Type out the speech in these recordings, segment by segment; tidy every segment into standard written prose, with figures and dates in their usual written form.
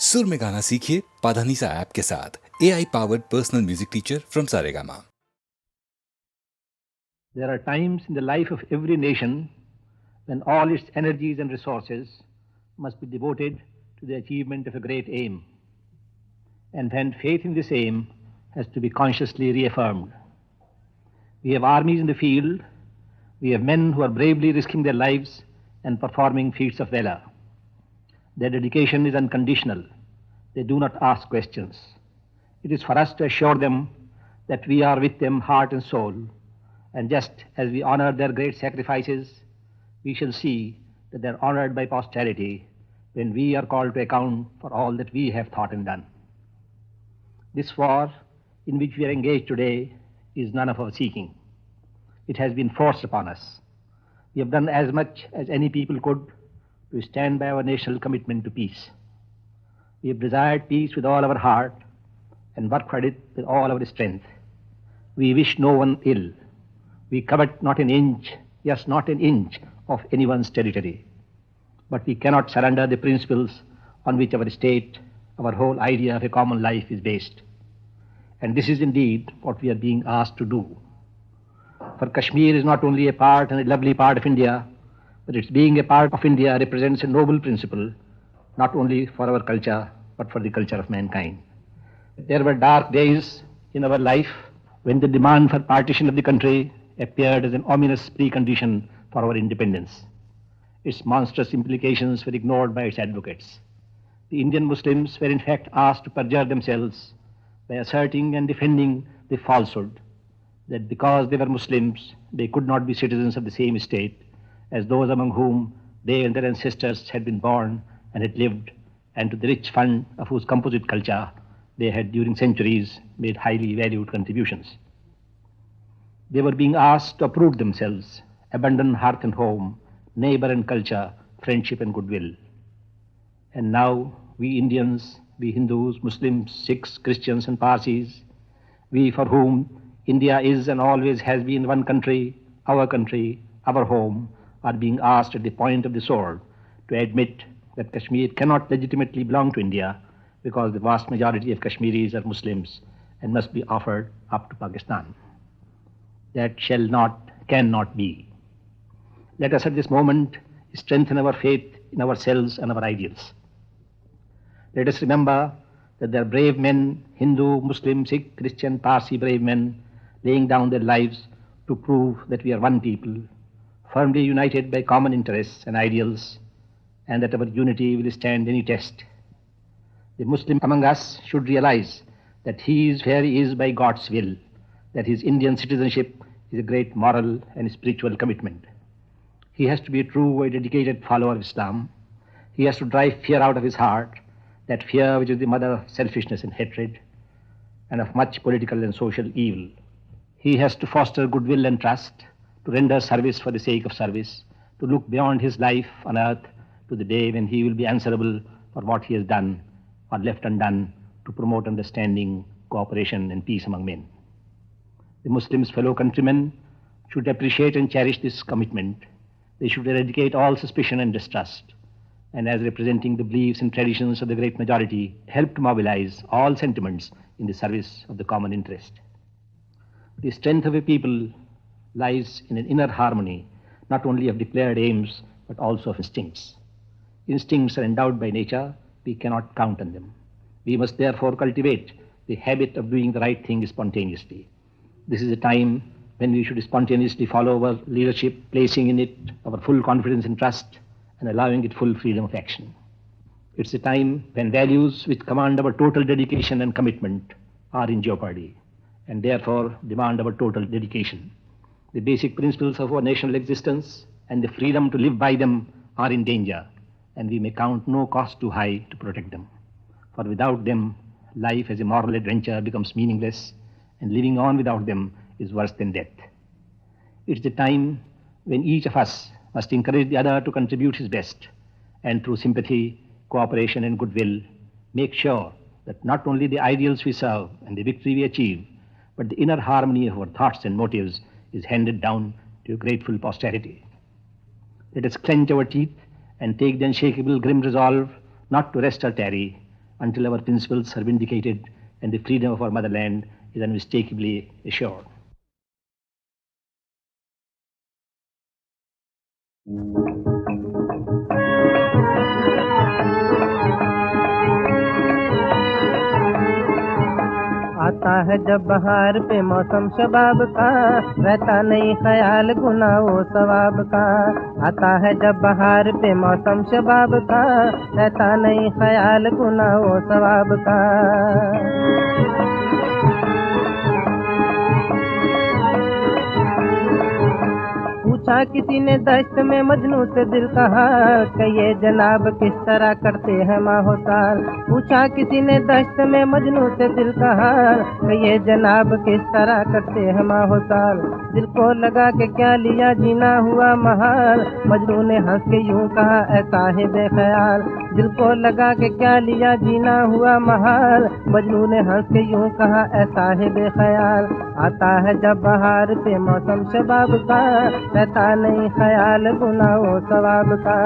सुर में गाना सीखिए पाधानीसा ऐप के साथ AI powered personal music teacher from Saregama. There are times in the life of every nation when all its energies and resources must be devoted to the achievement of a great aim, and when faith in this aim has to be consciously reaffirmed. We have armies in the field, we have men who are bravely risking their lives and performing feats of valor. Their dedication is unconditional. They do not ask questions. It is for us to assure them that we are with them heart and soul, and just as we honor their great sacrifices, we shall see that they are honored by posterity when we are called to account for all that we have thought and done. This war in which we are engaged today is none of our seeking. It has been forced upon us. We have done as much as any people could to stand by our national commitment to peace. We have desired peace with all our heart and worked for it with all our strength. We wish no one ill. We covet not an inch, yes, not an inch of anyone's territory. But we cannot surrender the principles on which our state, our whole idea of a common life is based. And this is indeed what we are being asked to do. For Kashmir is not only a part and a lovely part of India, but its being a part of India represents a noble principle, not only for our culture, but for the culture of mankind. There were dark days in our life when the demand for partition of the country appeared as an ominous precondition for our independence. Its monstrous implications were ignored by its advocates. The Indian Muslims were in fact asked to perjure themselves by asserting and defending the falsehood that because they were Muslims, they could not be citizens of the same state as those among whom they and their ancestors had been born and had lived, and to the rich fund of whose composite culture they had during centuries made highly valued contributions. They were being asked to uproot themselves, abandon hearth and home, neighbor and culture, friendship and goodwill. And now we Indians, we Hindus, Muslims, Sikhs, Christians and Parsis, we for whom India is and always has been one country, our home, are being asked at the point of the sword to admit that Kashmir cannot legitimately belong to India because the vast majority of Kashmiris are Muslims and must be offered up to Pakistan. That shall not, cannot be. Let us at this moment strengthen our faith in ourselves and our ideals. Let us remember that there are brave men, Hindu, Muslim, Sikh, Christian, Parsi brave men, laying down their lives to prove that we are one people, firmly united by common interests and ideals, and that our unity will stand any test. The Muslim among us should realize that he is where he is by God's will, that his Indian citizenship is a great moral and spiritual commitment. He has to be a true and dedicated follower of Islam. He has to drive fear out of his heart, that fear which is the mother of selfishness and hatred, and of much political and social evil. He has to foster goodwill and trust, to render service for the sake of service, to look beyond his life on earth to the day when he will be answerable for what he has done or left undone to promote understanding, cooperation, and peace among men. The Muslims' fellow countrymen should appreciate and cherish this commitment. They should eradicate all suspicion and distrust, and as representing the beliefs and traditions of the great majority, help to mobilize all sentiments in the service of the common interest. The strength of a people lies in an inner harmony, not only of declared aims, but also of instincts. Instincts are endowed by nature, we cannot count on them. We must therefore cultivate the habit of doing the right thing spontaneously. This is a time when we should spontaneously follow our leadership, placing in it our full confidence and trust, and allowing it full freedom of action. It's a time when values which command our total dedication and commitment are in jeopardy, and therefore demand our total dedication. The basic principles of our national existence and the freedom to live by them are in danger, and we may count no cost too high to protect them. For without them, life as a moral adventure becomes meaningless, and living on without them is worse than death. It's the time when each of us must encourage the other to contribute his best, and through sympathy, cooperation, and goodwill, make sure that not only the ideals we serve and the victory we achieve, but the inner harmony of our thoughts and motives is handed down to a grateful posterity. Let us clench our teeth and take the unshakable grim resolve not to rest or tarry, until our principles are vindicated and the freedom of our motherland is unmistakably assured. आता है जब बहार पे मौसम शबाब का, रहता नहीं ख्याल गुनाह वो सवाब का। आता है जब बहार पे मौसम शबाब का, रहता नहीं ख्याल गुनाह वो सवाब का। पूछा किसी ने दश्त में मजनू से दिल का हाल, कहिए जनाब किस तरह करते हैं माहोसाल। पूछा किसी ने दश्त में मजनू से दिल का हाल, कहिए जनाब किस तरह करते हैं माहोसाल। दिल को लगा के क्या लिया जीना हुआ महाल, मजनू ने हंस के यूं कहा ऐ साहिब ख्याल। दिल को लगा के क्या लिया जीना हुआ महाल, मजनू ने हंस के यूं कहा ऐ साहिब ख्याल। आता है जब बहार पे मौसम शबाब का, रहता नहीं ख्याल गुनाह वो सवाब का।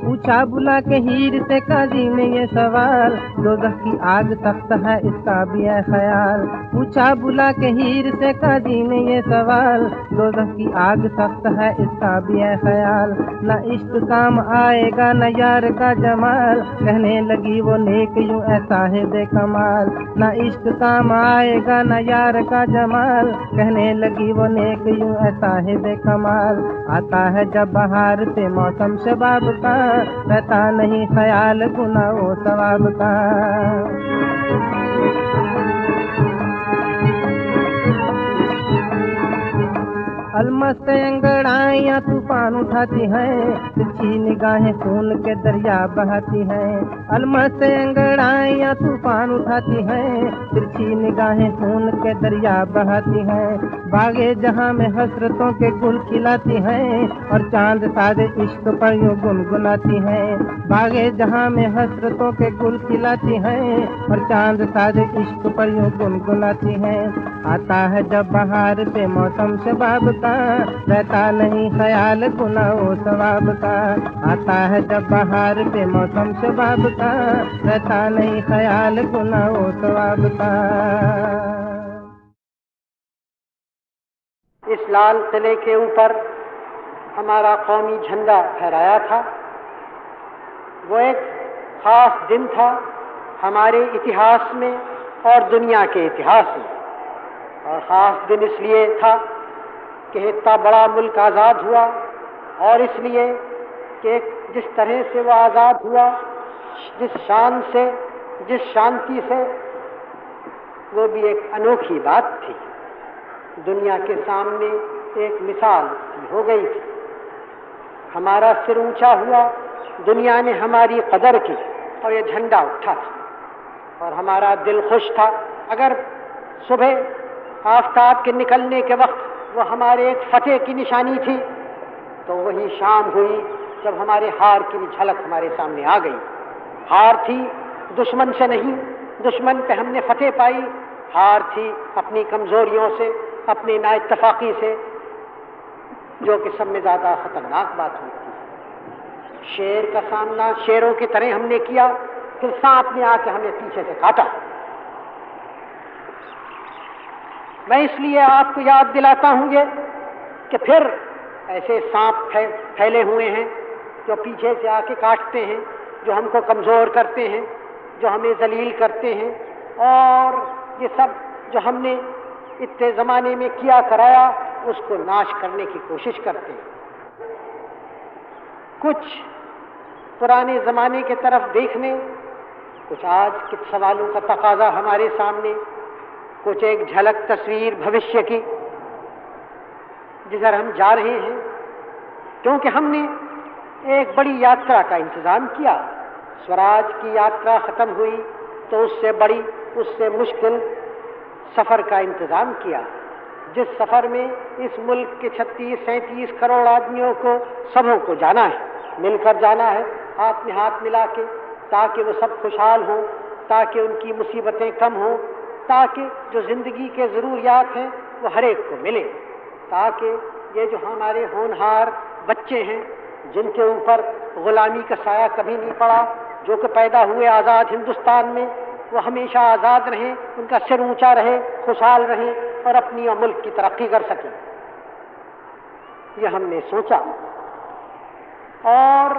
पूछा बुला के हीर से काजी ने ये सवाल, दोज़ख की आग सख्त है इसका भी है ख्याल। पूछा बुला के हीर से काजी ने ये सवाल, दोज़ख की आग सख्त है इसका भी है ख्याल। न इश्क काम आएगा न यार का जमाल, कहने लगी वो नेक यूं ऐ साहिब कमाल। न इश्क काम आएगा न यार का जमाल, कहने लगी वो नेक यूं ऐ साहिब कमाल। आता है जब बहार पे मौसम शबाब का, रहता नहीं ख्याल गुनाह वो सवाब का। अलमस्त अंगड़ाइयाँ तूफान उठाती हैं, तिरछी निगाहें खून के दरिया बहाती हैं। अलमस्त अंगड़ाइयाँ तूफान उठाती हैं, तिरछी निगाहें खून के दरिया बहाती हैं। बागे जहाँ में हसरतों के गुल खिलाती हैं, और चांद सादे इश्क पर यूं गुनगुनाती हैं। बागे जहाँ में हसरतों के गुल खिलाती हैं, और चांद सादे इश्क पर यूं गुनगुनाती हैं। आता है जब बहार पे मौसम शबाब का, रहता नहीं ख्याल गुनाह वो सवाब का। आता है जब बहार पे मौसम शबाब का, रहता नहीं ख्याल गुनाह वो सवाब का। इस लाल किले के ऊपर हमारा कौमी झंडा फहराया था। वो एक खास दिन था हमारे इतिहास में और दुनिया के इतिहास में। और ख़ास दिन इसलिए था कि इतना बड़ा मुल्क आज़ाद हुआ, और इसलिए कि जिस तरह से वो आज़ाद हुआ, जिस शान से, जिस शांति से, वो भी एक अनोखी बात थी। दुनिया के सामने एक मिसाल हो गई थी। हमारा सिर ऊंचा हुआ, दुनिया ने हमारी कदर की और ये झंडा उठा था और हमारा दिल खुश था। अगर सुबह आफ्ताब के निकलने के वक्त वो हमारे एक फतेह की निशानी थी, तो वही शाम हुई जब हमारे हार की झलक हमारे सामने आ गई। हार थी दुश्मन से नहीं, दुश्मन पे हमने फतेह पाई। हार थी अपनी कमजोरियों से, अपनी नाइत्तफाकी से, जो कि सब में ज़्यादा खतरनाक बात होती है। शेर का सामना शेरों की तरह हमने किया, फिर सांप ने आके हमें पीछे से काटा। मैं इसलिए आपको याद दिलाता हूँ ये कि फिर ऐसे सांप फैले हुए हैं जो पीछे से आके काटते हैं, जो हमको कमज़ोर करते हैं, जो हमें जलील करते हैं, और ये सब जो हमने इतने ज़माने में किया कराया उसको नाश करने की कोशिश करते हैं। कुछ पुराने ज़माने के तरफ देखने, कुछ आज के सवालों का तकाजा हमारे सामने, कुछ एक झलक तस्वीर भविष्य की जिधर हम जा रहे हैं, क्योंकि हमने एक बड़ी यात्रा का इंतज़ाम किया। स्वराज की यात्रा ख़त्म हुई तो उससे बड़ी, उससे मुश्किल सफ़र का इंतज़ाम किया, जिस सफ़र में इस मुल्क के 36-37 करोड़ आदमियों को, सबों को जाना है, मिलकर जाना है, हाथ में हाथ मिला के, ताकि वो सब खुशहाल हों, ताकि उनकी मुसीबतें कम हों, ताकि जो ज़िंदगी के ज़रूरियात हैं वो हर एक को मिले, ताकि ये जो हमारे होनहार बच्चे हैं, जिनके ऊपर गुलामी का साया कभी नहीं पड़ा, जो कि पैदा हुए आज़ाद हिंदुस्तान में, वो हमेशा आज़ाद रहें, उनका सिर ऊंचा रहे, खुशहाल रहें और अपनी और मुल्क की तरक्की कर सकें। ये हमने सोचा और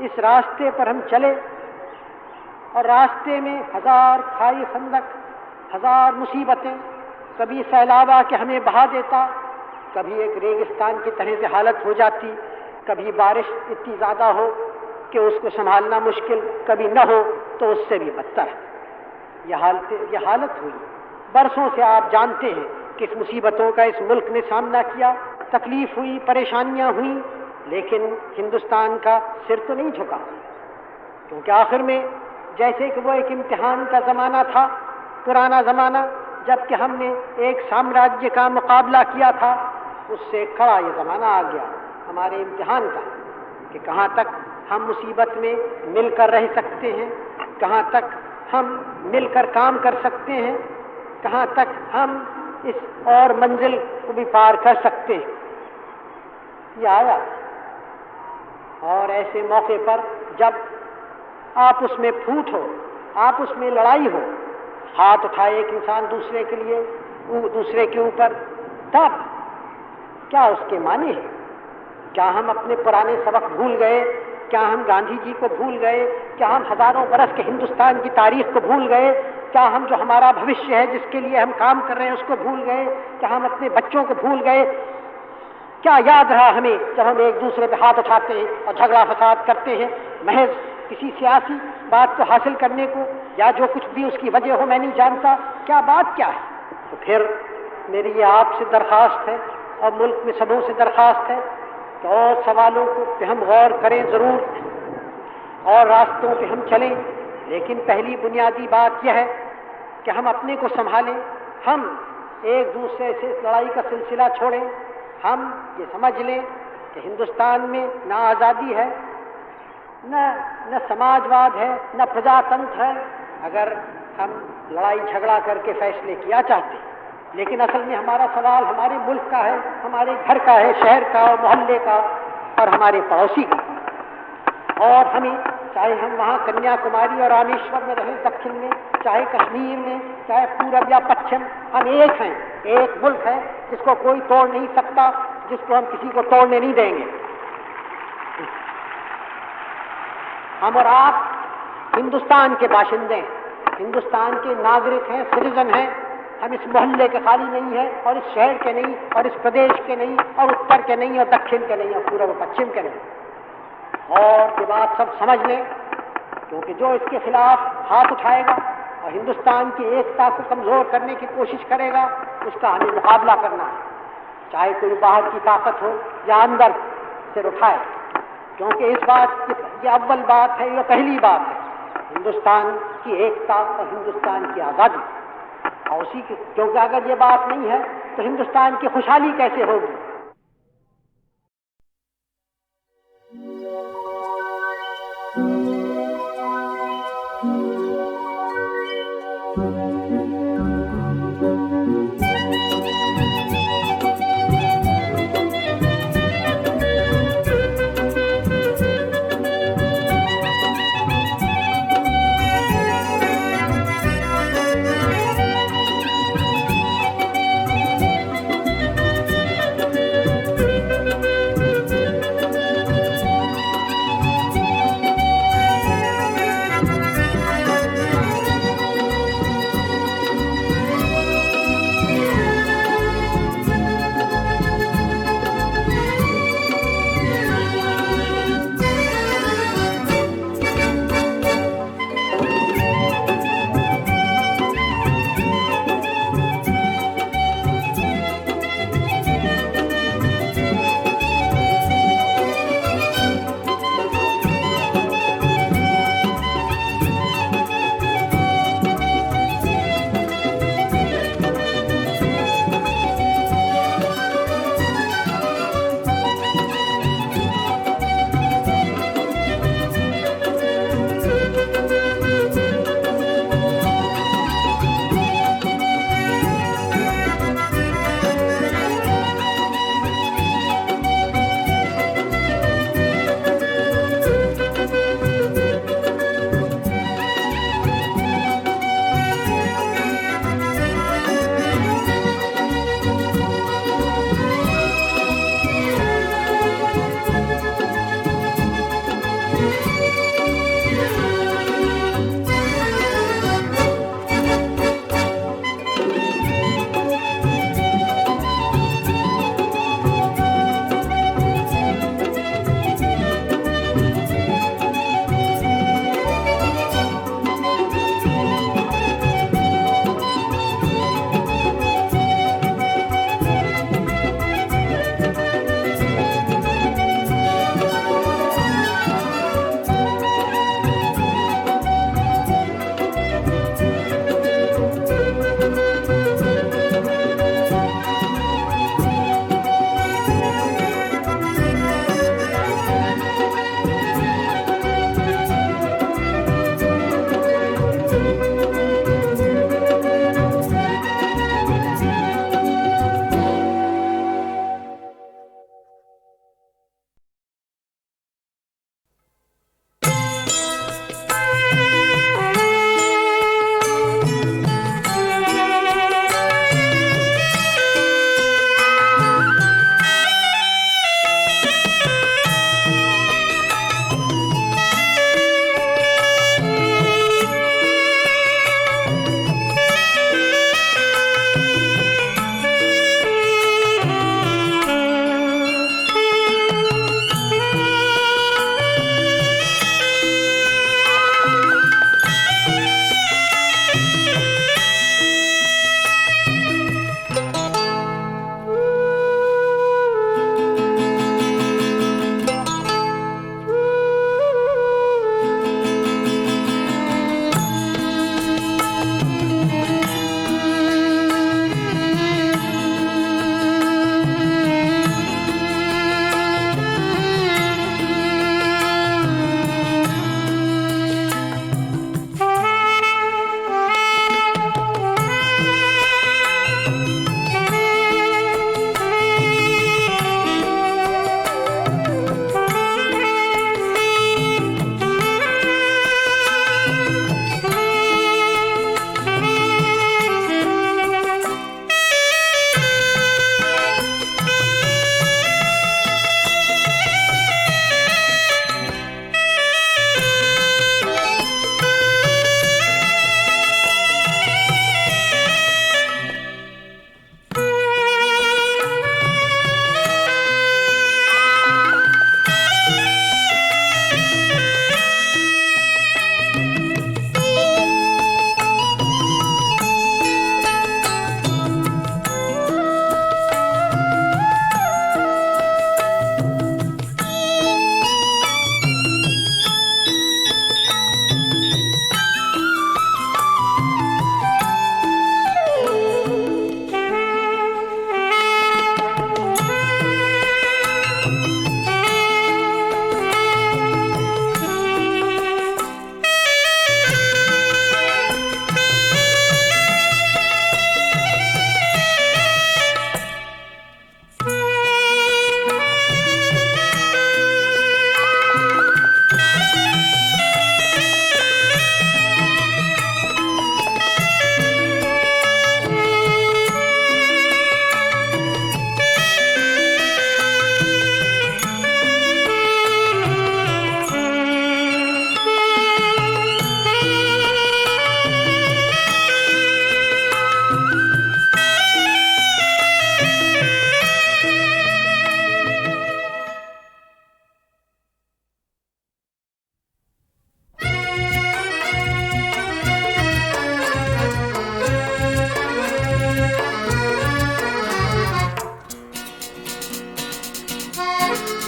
इस रास्ते पर हम चले और रास्ते में हजार खाई खंदक, हजार मुसीबतें, कभी सैलाब आके हमें बहा देता, कभी एक रेगिस्तान की तरह से हालत हो जाती, कभी बारिश इतनी ज़्यादा हो कि उसको संभालना मुश्किल, कभी न हो तो उससे भी बदतर। यह हालत हुई। बरसों से आप जानते हैं कि इस मुसीबतों का इस मुल्क ने सामना किया, तकलीफ हुई, परेशानियां हुई, लेकिन हिंदुस्तान का सिर तो नहीं झुका, क्योंकि आखिर में जैसे कि वो एक इम्तिहान का ज़माना था, पुराना ज़माना, जबकि हमने एक साम्राज्य का मुकाबला किया था, उससे खड़ा ये ज़माना आ गया हमारे इम्तिहान का कि कहाँ तक हम मुसीबत में मिलकर रह सकते हैं, कहाँ तक हम मिलकर काम कर सकते हैं, कहाँ तक हम इस और मंजिल को भी पार कर सकते हैं। ये आया और ऐसे मौके पर जब आप उसमें फूट हो, आप उसमें लड़ाई हो, हाथ उठाए एक इंसान दूसरे के लिए, दूसरे के ऊपर, तब क्या उसके माने हैं? क्या हम अपने पुराने सबक भूल गए? क्या हम गांधी जी को भूल गए? क्या हम हजारों बरस के हिंदुस्तान की तारीख को भूल गए? क्या हम जो हमारा भविष्य है, जिसके लिए हम काम कर रहे हैं, उसको भूल गए? क्या हम अपने बच्चों को भूल गए? क्या याद रहा हमें जब हम एक दूसरे पे हाथ उठाते हैं और झगड़ा फसाद करते हैं महज किसी सियासी बात को हासिल करने को, या जो कुछ भी उसकी वजह हो मैं नहीं जानता, क्या बात क्या है? तो फिर मेरी ये आपसे दरख्वास्त है और मुल्क में सबों से दरख्वास्त है कि और सवालों को पे हम गौर करें ज़रूर और रास्तों पे हम चलें, लेकिन पहली बुनियादी बात यह है कि हम अपने को संभालें, हम एक दूसरे से इस लड़ाई का सिलसिला छोड़ें, हम ये समझ लें कि हिंदुस्तान में ना आज़ादी है, न समाजवाद है, न प्रजातंत्र है, अगर हम लड़ाई झगड़ा करके फैसले किया चाहते। लेकिन असल में हमारा सवाल हमारे मुल्क का है, हमारे घर का है, शहर का और मोहल्ले का और हमारे पड़ोसी का। और हमें, चाहे हम वहाँ कन्याकुमारी और रामेश्वर में रहें दक्षिण में, चाहे कश्मीर में, चाहे पूरब या पश्चिम, हम एक हैं, एक मुल्क है जिसको कोई तोड़ नहीं सकता, जिसको हम किसी को तोड़ने नहीं देंगे। हम और आप हिंदुस्तान के बाशिंदे, हिंदुस्तान के नागरिक हैं, सिटीजन हैं। हम इस मोहल्ले के खाली नहीं है, और इस शहर के नहीं, और इस प्रदेश के नहीं, और उत्तर के नहीं, और दक्षिण के नहीं, और पूर्व और पश्चिम के नहीं। और ये बात सब समझ लें, क्योंकि जो इसके खिलाफ हाथ उठाएगा और हिंदुस्तान की एकता को कमजोर करने की कोशिश करेगा, उसका हमें मुकाबला करना है, चाहे कोई बाहर की ताकत हो या अंदर सिर उठाए। क्योंकि इस बात ये अव्वल बात है, ये पहली बात है, हिंदुस्तान की एकता और हिंदुस्तान की आज़ादी। और उसी की, क्योंकि अगर ये बात नहीं है तो हिंदुस्तान की खुशहाली कैसे होगी?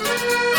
Thank you.